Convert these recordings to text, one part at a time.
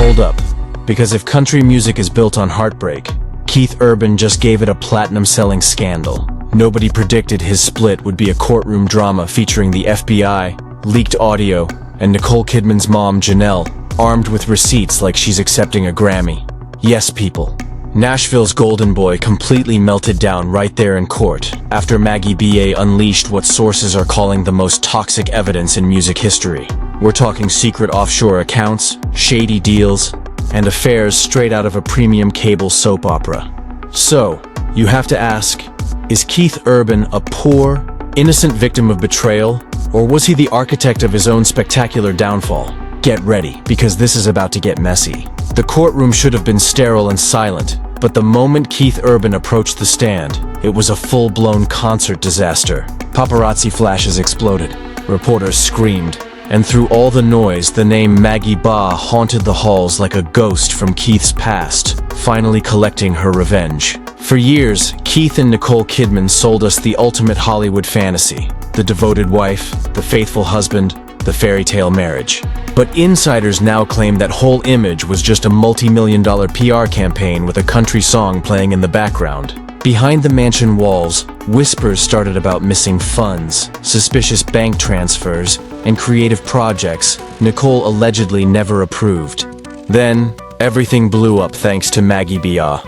hold up. Because if country music is built on heartbreak, Keith Urban just gave it a platinum-selling scandal. Nobody predicted his split would be a courtroom drama featuring the FBI, leaked audio, and Nicole Kidman's mom, Janelle, armed with receipts like she's accepting a Grammy. Yes, people. Nashville's golden boy completely melted down right there in court after Maggie Baugh unleashed what sources are calling the most toxic evidence in music history. We're talking secret offshore accounts, shady deals, and affairs straight out of a premium cable soap opera. So, you have to ask, is Keith Urban a poor, innocent victim of betrayal, or was he the architect of his own spectacular downfall? Get ready, because this is about to get messy. The courtroom should have been sterile and silent, but the moment Keith Urban approached the stand, it was a full-blown concert disaster. Paparazzi flashes exploded, reporters screamed, and through all the noise, the name Maggie Baugh haunted the halls like a ghost from Keith's past, finally collecting her revenge. For years, Keith and Nicole Kidman sold us the ultimate Hollywood fantasy: the devoted wife, the faithful husband, the fairy tale marriage. But insiders now claim that whole image was just a multi-million-dollar PR campaign with a country song playing in the background. Behind the mansion walls, whispers started about missing funds, suspicious bank transfers, and creative projects Nicole allegedly never approved. Then, everything blew up thanks to Maggie Baugh.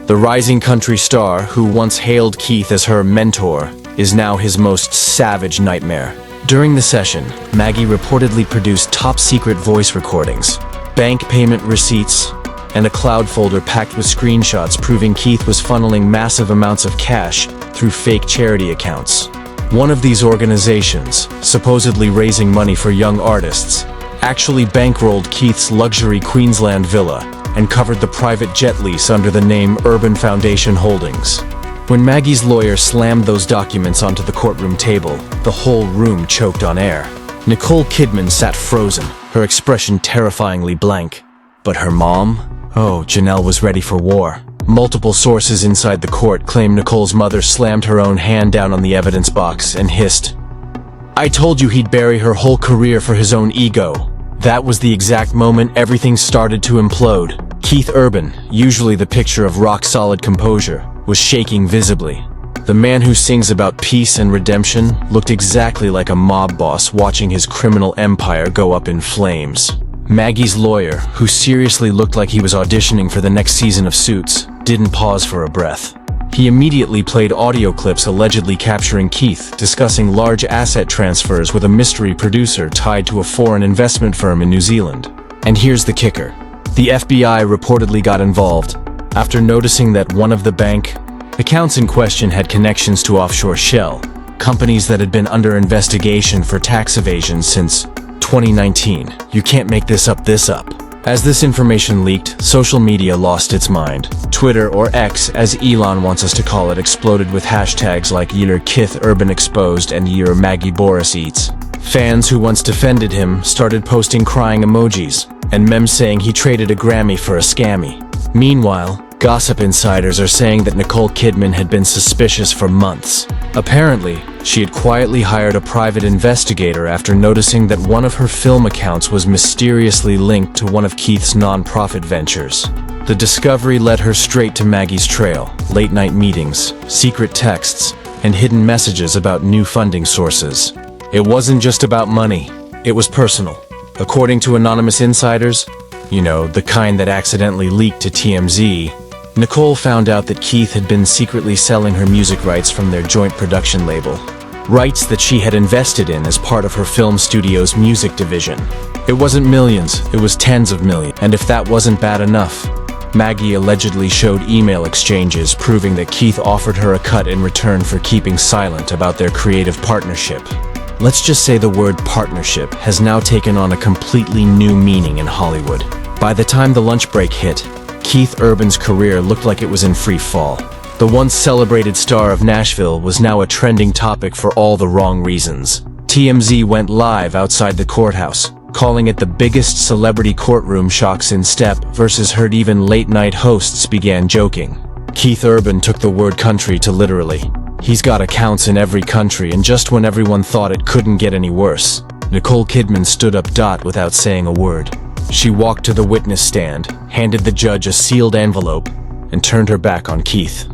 The rising country star, who once hailed Keith as her mentor, is now his most savage nightmare. During the session, Maggie reportedly produced top-secret voice recordings, bank payment receipts, and a cloud folder packed with screenshots proving Keith was funneling massive amounts of cash through fake charity accounts. One of these organizations, supposedly raising money for young artists, actually bankrolled Keith's luxury Queensland villa and covered the private jet lease under the name Urban Foundation Holdings. When Maggie's lawyer slammed those documents onto the courtroom table, the whole room choked on air. Nicole Kidman sat frozen, her expression terrifyingly blank. But her mom? Oh, Janelle was ready for war. Multiple sources inside the court claim Nicole's mother slammed her own hand down on the evidence box and hissed, "I told you he'd bury her whole career for his own ego." That was the exact moment everything started to implode. Keith Urban, usually the picture of rock-solid composure, was shaking visibly. The man who sings about peace and redemption looked exactly like a mob boss watching his criminal empire go up in flames. Maggie's lawyer, who seriously looked like he was auditioning for the next season of Suits, didn't pause for a breath. He immediately played audio clips allegedly capturing Keith discussing large asset transfers with a mystery producer tied to a foreign investment firm in New Zealand. And here's the kicker. The FBI reportedly got involved after noticing that one of the bank accounts in question had connections to offshore shell companies that had been under investigation for tax evasion since 2019. You can't make this up. As this information leaked, social media lost its mind. Twitter, or X as Elon wants us to call it, exploded with hashtags like "Year Keith Urban Exposed" and "Year Maggie Boris Eats." Fans who once defended him started posting crying emojis, and memes saying he traded a Grammy for a scammy. Meanwhile, gossip insiders are saying that Nicole Kidman had been suspicious for months. Apparently, she had quietly hired a private investigator after noticing that one of her film accounts was mysteriously linked to one of Keith's non-profit ventures. The discovery led her straight to Maggie's trail: late-night meetings, secret texts, and hidden messages about new funding sources. It wasn't just about money, it was personal. According to anonymous insiders, the kind that accidentally leaked to TMZ, Nicole found out that Keith had been secretly selling her music rights from their joint production label. Rights that she had invested in as part of her film studio's music division. It wasn't millions, it was tens of millions. And if that wasn't bad enough, Maggie allegedly showed email exchanges proving that Keith offered her a cut in return for keeping silent about their creative partnership. Let's just say the word partnership has now taken on a completely new meaning in Hollywood. By the time the lunch break hit, Keith Urban's career looked like it was in free fall. The once celebrated star of Nashville was now a trending topic for all the wrong reasons. TMZ went live outside the courthouse, calling it the biggest celebrity courtroom shocks in step versus heard. Even late-night hosts began joking. Keith Urban took the word country to literally. He's got accounts in every country, and just when everyone thought it couldn't get any worse, Nicole Kidman stood up without saying a word. She walked to the witness stand, handed the judge a sealed envelope, and turned her back on Keith.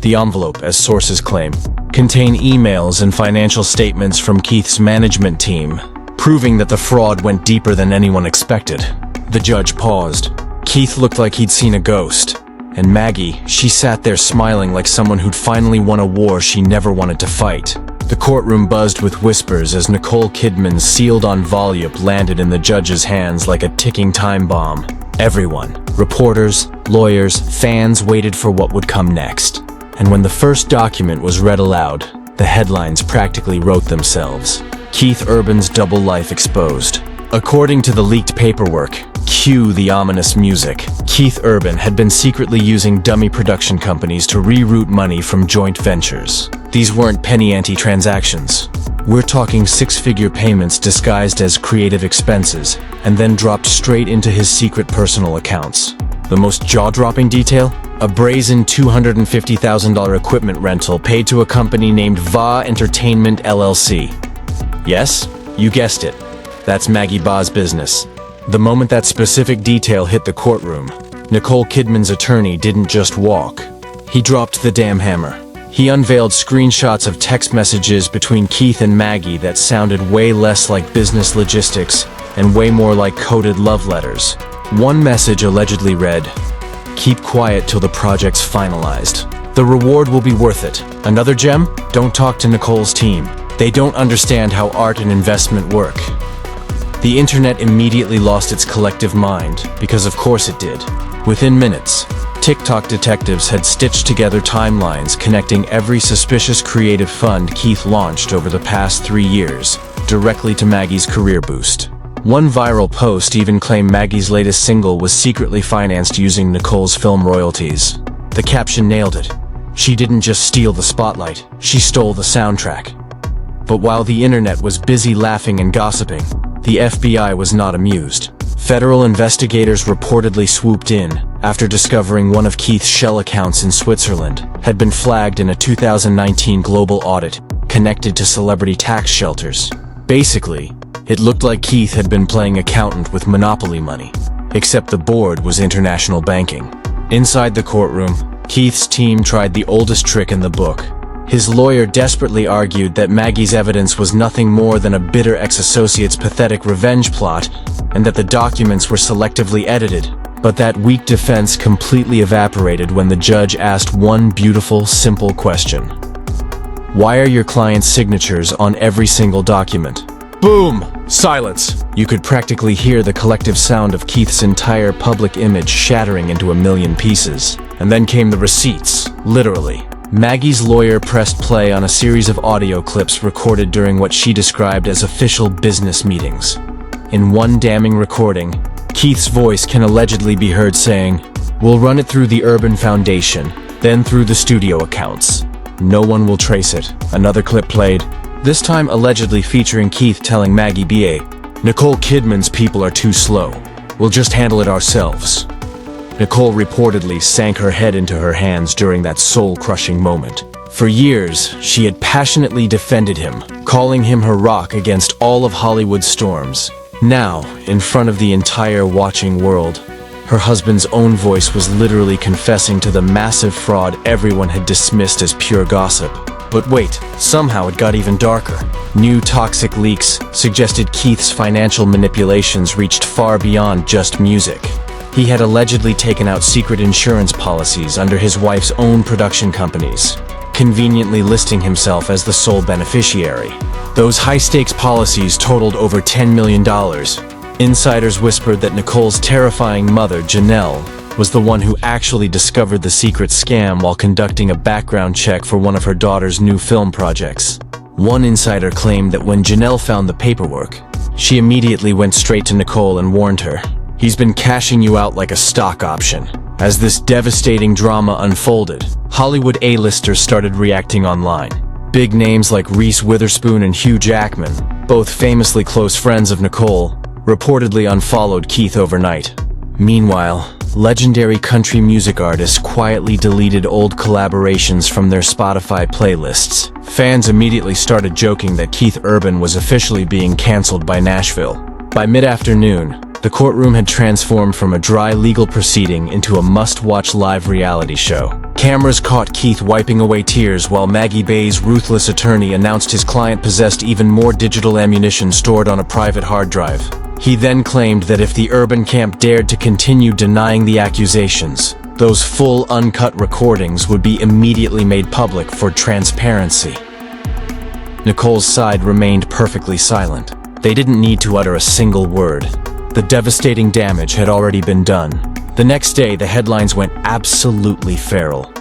The envelope, as sources claim, contained emails and financial statements from Keith's management team, proving that the fraud went deeper than anyone expected. The judge paused. Keith looked like he'd seen a ghost, and Maggie, she sat there smiling like someone who'd finally won a war she never wanted to fight. The courtroom buzzed with whispers as Nicole Kidman's sealed envelope landed in the judge's hands like a ticking time bomb. Everyone, reporters, lawyers, fans, waited for what would come next. And when the first document was read aloud, the headlines practically wrote themselves. Keith Urban's double life exposed. According to the leaked paperwork, cue the ominous music, Keith Urban had been secretly using dummy production companies to reroute money from joint ventures. These weren't penny-ante transactions. We're talking six-figure payments disguised as creative expenses, and then dropped straight into his secret personal accounts. The most jaw-dropping detail? A brazen $250,000 equipment rental paid to a company named Baugh Entertainment LLC. Yes, you guessed it. That's Maggie Baugh's business. The moment that specific detail hit the courtroom, Nicole Kidman's attorney didn't just walk. He dropped the damn hammer. He unveiled screenshots of text messages between Keith and Maggie that sounded way less like business logistics and way more like coded love letters. One message allegedly read, "Keep quiet till the project's finalized. The reward will be worth it." Another gem? Don't talk to Nicole's team. They don't understand how art and investment work. The internet immediately lost its collective mind, because of course it did. Within minutes, TikTok detectives had stitched together timelines connecting every suspicious creative fund Keith launched over the past 3 years, directly to Maggie's career boost. One viral post even claimed Maggie's latest single was secretly financed using Nicole's film royalties. The caption nailed it. She didn't just steal the spotlight, she stole the soundtrack. But while the internet was busy laughing and gossiping, the FBI was not amused. Federal investigators reportedly swooped in after discovering one of Keith's shell accounts in Switzerland had been flagged in a 2019 global audit connected to celebrity tax shelters. Basically, it looked like Keith had been playing accountant with monopoly money, except the board was international banking. Inside the courtroom, Keith's team tried the oldest trick in the book. His lawyer desperately argued that Maggie's evidence was nothing more than a bitter ex-associate's pathetic revenge plot, and that the documents were selectively edited. But that weak defense completely evaporated when the judge asked one beautiful, simple question. Why are your client's signatures on every single document? Boom! Silence! You could practically hear the collective sound of Keith's entire public image shattering into a million pieces. And then came the receipts, literally. Maggie's lawyer pressed play on a series of audio clips recorded during what she described as official business meetings. In one damning recording, Keith's voice can allegedly be heard saying, "We'll run it through the Urban Foundation, then through the studio accounts. No one will trace it." Another clip played, this time allegedly featuring Keith telling Maggie Baugh, "Nicole Kidman's people are too slow. We'll just handle it ourselves." Nicole reportedly sank her head into her hands during that soul-crushing moment. For years, she had passionately defended him, calling him her rock against all of Hollywood's storms. Now, in front of the entire watching world, her husband's own voice was literally confessing to the massive fraud everyone had dismissed as pure gossip. But wait, somehow it got even darker. New toxic leaks suggested Keith's financial manipulations reached far beyond just music. He had allegedly taken out secret insurance policies under his wife's own production companies, conveniently listing himself as the sole beneficiary. Those high-stakes policies totaled over $10 million. Insiders whispered that Nicole's terrifying mother, Janelle, was the one who actually discovered the secret scam while conducting a background check for one of her daughter's new film projects. One insider claimed that when Janelle found the paperwork, she immediately went straight to Nicole and warned her, "He's been cashing you out like a stock option." As this devastating drama unfolded, Hollywood A-listers started reacting online. Big names like Reese Witherspoon and Hugh Jackman, both famously close friends of Nicole, reportedly unfollowed Keith overnight. Meanwhile, legendary country music artists quietly deleted old collaborations from their Spotify playlists. Fans immediately started joking that Keith Urban was officially being canceled by Nashville. By mid-afternoon, The courtroom had transformed from a dry legal proceeding into a must-watch live reality show. Cameras caught Keith wiping away tears while Maggie Baugh's ruthless attorney announced his client possessed even more digital ammunition stored on a private hard drive. He then claimed that if the urban camp dared to continue denying the accusations, those full uncut recordings would be immediately made public for transparency. Nicole's side remained perfectly silent. They didn't need to utter a single word. The devastating damage had already been done. The next day, the headlines went absolutely feral.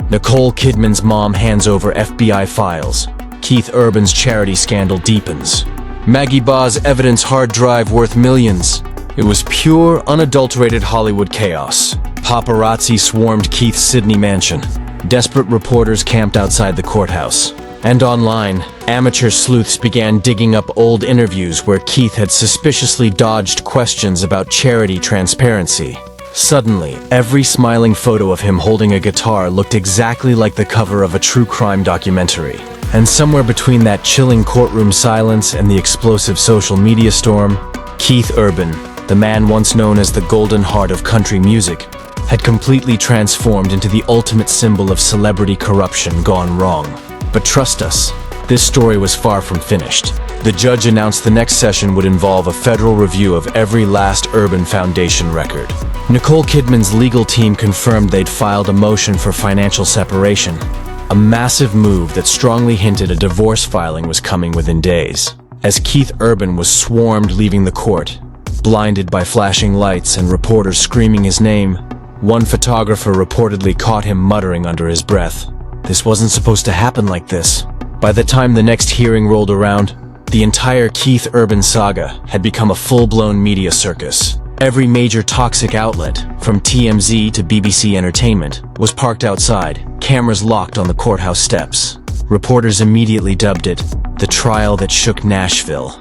Nicole Kidman's mom hands over FBI files. Keith Urban's charity scandal deepens. Maggie Baugh's evidence hard drive worth millions. It was pure, unadulterated Hollywood chaos. Paparazzi swarmed Keith's Sydney mansion. Desperate reporters camped outside the courthouse. And online, amateur sleuths began digging up old interviews where Keith had suspiciously dodged questions about charity transparency. Suddenly, every smiling photo of him holding a guitar looked exactly like the cover of a true crime documentary. And somewhere between that chilling courtroom silence and the explosive social media storm, Keith Urban, the man once known as the golden heart of country music, had completely transformed into the ultimate symbol of celebrity corruption gone wrong. But trust us, this story was far from finished. The judge announced the next session would involve a federal review of every last Urban Foundation record. Nicole Kidman's legal team confirmed they'd filed a motion for financial separation, a massive move that strongly hinted a divorce filing was coming within days. As Keith Urban was swarmed leaving the court, blinded by flashing lights and reporters screaming his name, one photographer reportedly caught him muttering under his breath, "This wasn't supposed to happen like this." By the time the next hearing rolled around, the entire Keith Urban saga had become a full-blown media circus. Every major toxic outlet, from TMZ to BBC Entertainment, was parked outside, cameras locked on the courthouse steps. Reporters immediately dubbed it the trial that shook Nashville.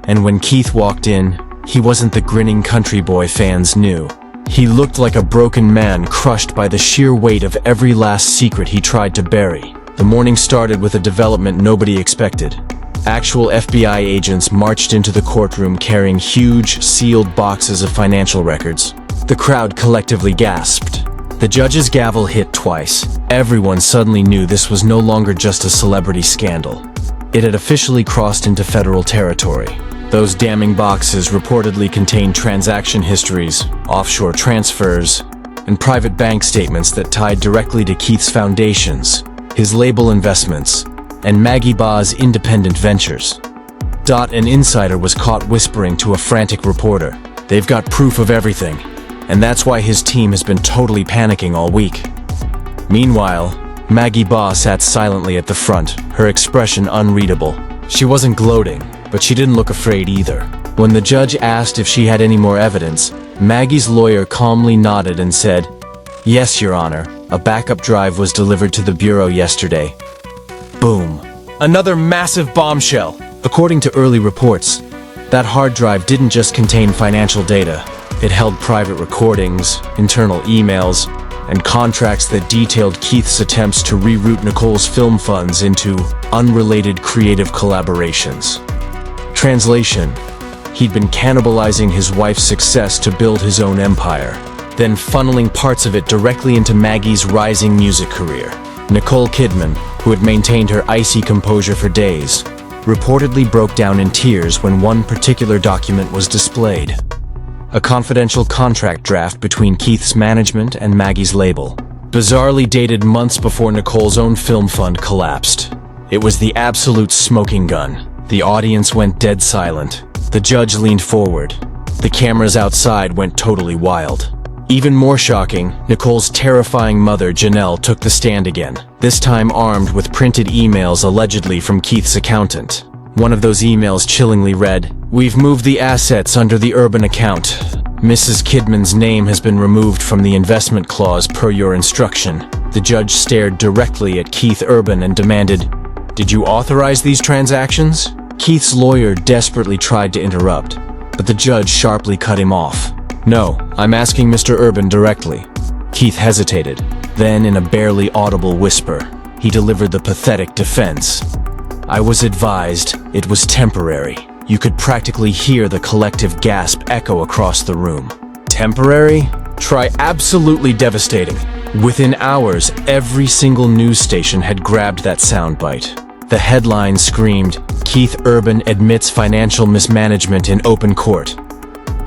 And when Keith walked in, he wasn't the grinning country boy fans knew. He looked like a broken man crushed by the sheer weight of every last secret he tried to bury. The morning started with a development nobody expected. Actual FBI agents marched into the courtroom carrying huge, sealed boxes of financial records. The crowd collectively gasped. The judge's gavel hit twice. Everyone suddenly knew this was no longer just a celebrity scandal. It had officially crossed into federal territory. Those damning boxes reportedly contained transaction histories, offshore transfers, and private bank statements that tied directly to Keith's foundations, his label investments, and Maggie Baugh's independent ventures. An insider was caught whispering to a frantic reporter, "They've got proof of everything, and that's why his team has been totally panicking all week." Meanwhile, Maggie Baugh sat silently at the front, her expression unreadable. She wasn't gloating, but she didn't look afraid either. When the judge asked if she had any more evidence, Maggie's lawyer calmly nodded and said, "Yes, Your Honor, a backup drive was delivered to the Bureau yesterday." Boom. Another massive bombshell. According to early reports, that hard drive didn't just contain financial data. It held private recordings, internal emails, and contracts that detailed Keith's attempts to reroute Nicole's film funds into unrelated creative collaborations. Translation: he'd been cannibalizing his wife's success to build his own empire, then funneling parts of it directly into Maggie's rising music career. Nicole Kidman, who had maintained her icy composure for days, reportedly broke down in tears when one particular document was displayed. A confidential contract draft between Keith's management and Maggie's label, bizarrely dated months before Nicole's own film fund collapsed. It was the absolute smoking gun. The audience went dead silent. The judge leaned forward. The cameras outside went totally wild. Even more shocking, Nicole's terrifying mother, Janelle, took the stand again, this time armed with printed emails allegedly from Keith's accountant. One of those emails chillingly read, "We've moved the assets under the Urban account. Mrs. Kidman's name has been removed from the investment clause per your instruction." The judge stared directly at Keith Urban and demanded, "Did you authorize these transactions?" Keith's lawyer desperately tried to interrupt, but the judge sharply cut him off. "No, I'm asking Mr. Urban directly." Keith hesitated. Then, in a barely audible whisper, he delivered the pathetic defense. "I was advised it was temporary. you could practically hear the collective gasp echo across the room. Temporary? Try absolutely devastating. Within hours, every single news station had grabbed that soundbite. The headline screamed, "Keith Urban admits financial mismanagement in open court."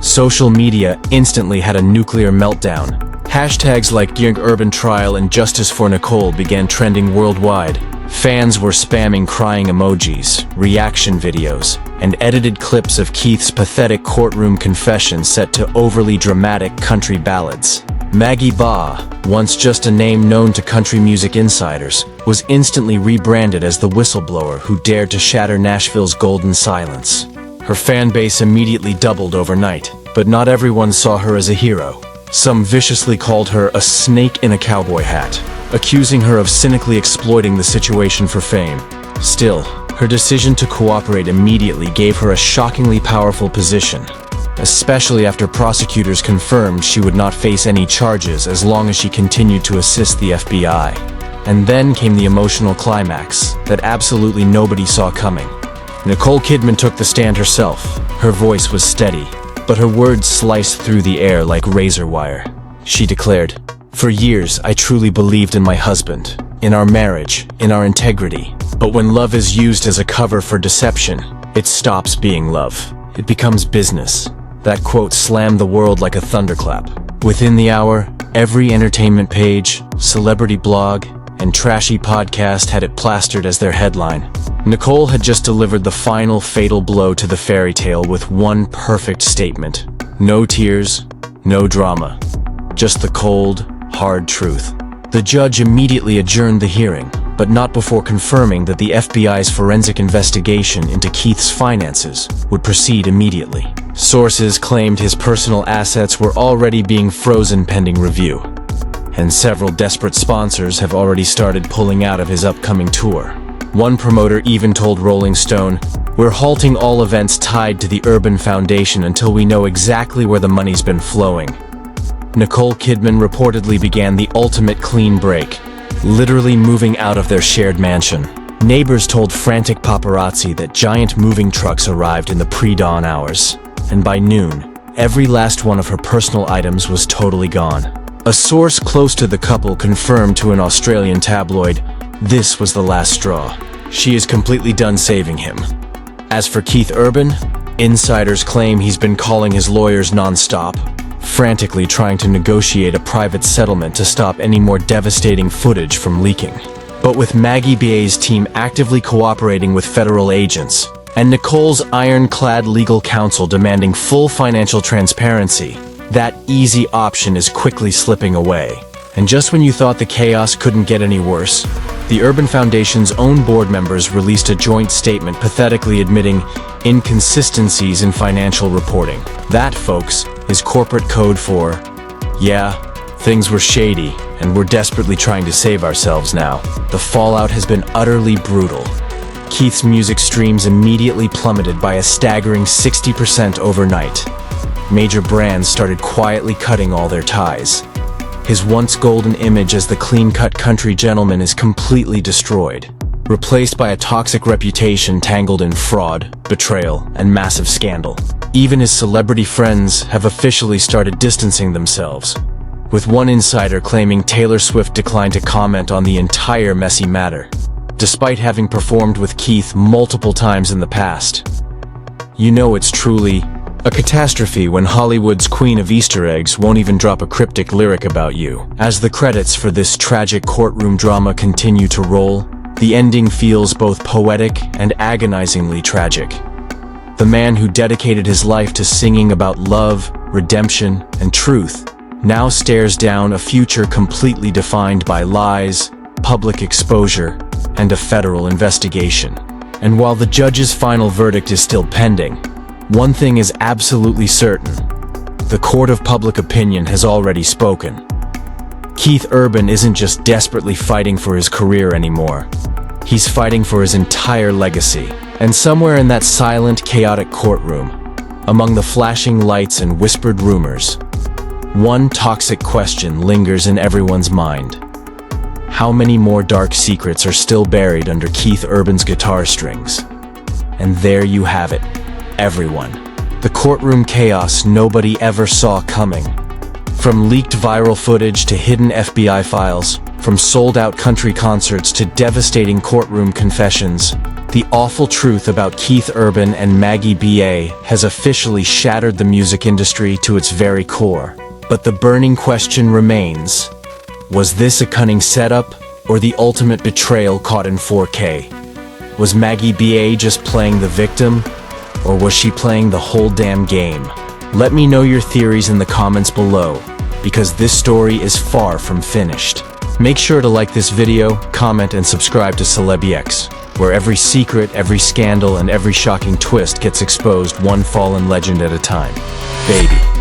Social media instantly had a nuclear meltdown. Hashtags like Young Urban Trial and Justice for Nicole began trending worldwide. Fans were spamming crying emojis, reaction videos, and edited clips of Keith's pathetic courtroom confession set to overly dramatic country ballads. Maggie Baugh, once just a name known to country music insiders, was instantly rebranded as the whistleblower who dared to shatter Nashville's golden silence. Her fan base immediately doubled overnight, but not everyone saw her as a hero. Some viciously called her a snake in a cowboy hat, accusing her of cynically exploiting the situation for fame. Still, her decision to cooperate immediately gave her a shockingly powerful position, especially after prosecutors confirmed she would not face any charges as long as she continued to assist the FBI. And then came the emotional climax that absolutely nobody saw coming. Nicole Kidman took the stand herself. Her voice was steady, but her words sliced through the air like razor wire. She declared, "For years, I truly believed in my husband, in our marriage, in our integrity. But when love is used as a cover for deception, it stops being love. It becomes business." That quote slammed the world like a thunderclap. Within the hour, every entertainment page, celebrity blog, and trashy podcast had it plastered as their headline. Nicole had just delivered the final fatal blow to the fairy tale with one perfect statement. No tears, no drama. Just the cold, hard truth. The judge immediately adjourned the hearing, but not before confirming that the FBI's forensic investigation into Keith's finances would proceed immediately. Sources claimed his personal assets were already being frozen pending review, and several desperate sponsors have already started pulling out of his upcoming tour. One promoter even told Rolling Stone, "We're halting all events tied to the Urban Foundation until we know exactly where the money's been flowing." Nicole Kidman reportedly began the ultimate clean break, literally moving out of their shared mansion. Neighbors told frantic paparazzi that giant moving trucks arrived in the pre-dawn hours, and by noon, every last one of her personal items was totally gone. A source close to the couple confirmed to an Australian tabloid, this was the last straw. She is completely done saving him. As for Keith Urban, insiders claim he's been calling his lawyers non-stop, frantically trying to negotiate a private settlement to stop any more devastating footage from leaking. But with Maggie Baugh's team actively cooperating with federal agents, and Nicole's ironclad legal counsel demanding full financial transparency, that easy option is quickly slipping away. And just when you thought the chaos couldn't get any worse, the Urban Foundation's own board members released a joint statement pathetically admitting inconsistencies in financial reporting. That, folks, is corporate code for, yeah, things were shady, and we're desperately trying to save ourselves now. The fallout has been utterly brutal. Keith's music streams immediately plummeted by a staggering 60% overnight. Major brands started quietly cutting all their ties. His once golden image as the clean-cut country gentleman is completely destroyed, replaced by a toxic reputation tangled in fraud, betrayal, and massive scandal. Even his celebrity friends have officially started distancing themselves, with one insider claiming Taylor Swift declined to comment on the entire messy matter, despite having performed with Keith multiple times in the past. You know it's truly a catastrophe when Hollywood's queen of Easter eggs won't even drop a cryptic lyric about you. As the credits for this tragic courtroom drama continue to roll, the ending feels both poetic and agonizingly tragic. The man who dedicated his life to singing about love, redemption, and truth now stares down a future completely defined by lies, public exposure, and a federal investigation. And while the judge's final verdict is still pending, one thing is absolutely certain. The court of public opinion has already spoken. Keith Urban isn't just desperately fighting for his career anymore. He's fighting for his entire legacy. And somewhere in that silent, chaotic courtroom, among the flashing lights and whispered rumors, one toxic question lingers in everyone's mind. How many more dark secrets are still buried under Keith Urban's guitar strings? And there you have it. everyone. The courtroom chaos nobody ever saw coming. From leaked viral footage to hidden FBI files, from sold-out country concerts to devastating courtroom confessions, the awful truth about Keith Urban and Maggie Baugh has officially shattered the music industry to its very core. But the burning question remains: was this a cunning setup, or the ultimate betrayal caught in 4K? Was Maggie Baugh just playing the victim, or was she playing the whole damn game? Let me know your theories in the comments below, because this story is far from finished. Make sure to like this video, comment, and subscribe to CelebX, where every secret, every scandal, and every shocking twist gets exposed one fallen legend at a time. Baby.